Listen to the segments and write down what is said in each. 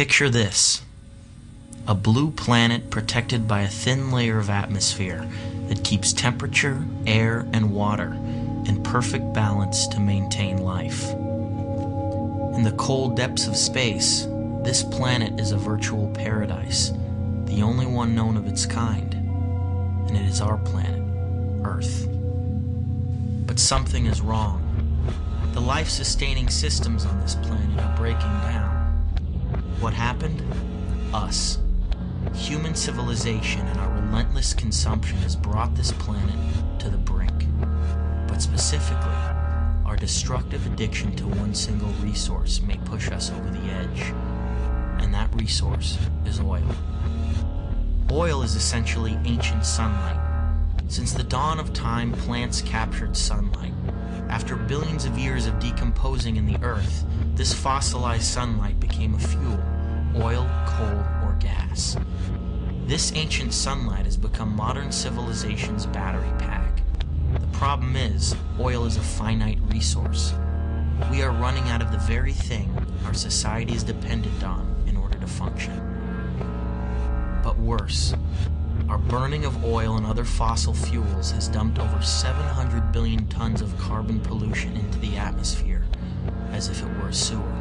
Picture this: a blue planet protected by a thin layer of atmosphere that keeps temperature, air, and water in perfect balance to maintain life. In the cold depths of space, this planet is a virtual paradise, the only one known of its kind, and it is our planet, Earth. But something is wrong. The life-sustaining systems on this planet are breaking down. What happened? Us. Human civilization and our relentless consumption has brought this planet to the brink. But specifically, our destructive addiction to one single resource may push us over the edge. And that resource is oil. Oil is essentially ancient sunlight. Since the dawn of time, plants captured sunlight. After billions of years of decomposing in the earth, this fossilized sunlight became a fuel: oil, coal, or gas. This ancient sunlight has become modern civilization's battery pack. The problem is, oil is a finite resource. We are running out of the very thing our society is dependent on in order to function. But worse, our burning of oil and other fossil fuels has dumped over 700 billion tons of carbon pollution into the atmosphere, as if it were a sewer.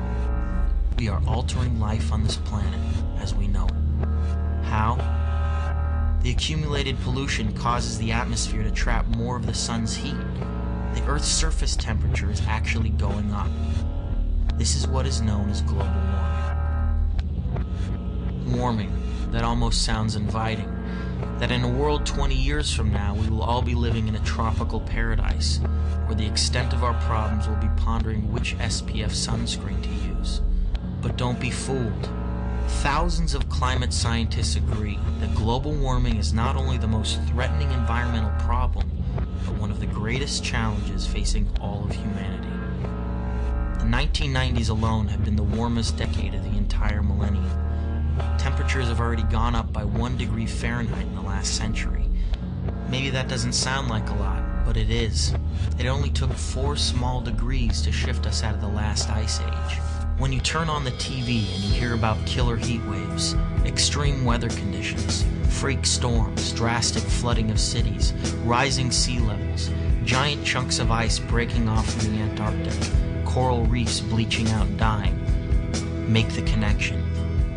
We are altering life on this planet as we know it. How? The accumulated pollution causes the atmosphere to trap more of the sun's heat. The Earth's surface temperature is actually going up. This is what is known as global warming. Warming, that almost sounds inviting. That in a world 20 years from now, we will all be living in a tropical paradise, where the extent of our problems will be pondering which SPF sunscreen to use. But don't be fooled. Thousands of climate scientists agree that global warming is not only the most threatening environmental problem, but one of the greatest challenges facing all of humanity. The 1990s alone have been the warmest decade of the entire millennium. Temperatures have already gone up by 1 degree Fahrenheit in the last century. Maybe that doesn't sound like a lot, but it is. It only took 4 small degrees to shift us out of the last ice age. When you turn on the TV and you hear about killer heat waves, extreme weather conditions, freak storms, drastic flooding of cities, rising sea levels, giant chunks of ice breaking off from the Antarctic, coral reefs bleaching out and dying, make the connection.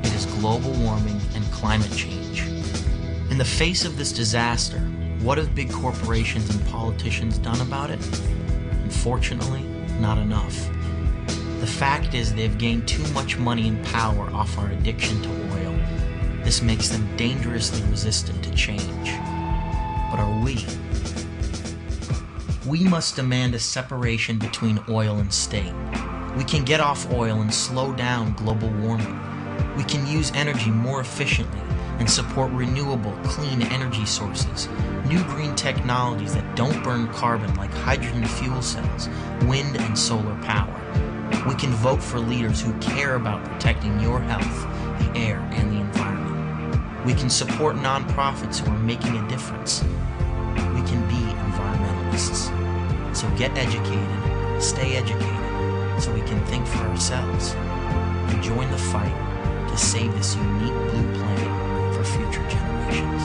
It is global warming and climate change. In the face of this disaster, what have big corporations and politicians done about it? Unfortunately, not enough. The fact is they've gained too much money and power off our addiction to oil. This makes them dangerously resistant to change. But are we? We must demand a separation between oil and state. We can get off oil and slow down global warming. We can use energy more efficiently and support renewable, clean energy sources, new green technologies that don't burn carbon like hydrogen fuel cells, wind and solar power. We can vote for leaders who care about protecting your health, the air, and the environment. We can support nonprofits who are making a difference. We can be environmentalists. So get educated, stay educated, so we can think for ourselves, and join the fight to save this unique blue planet for future generations.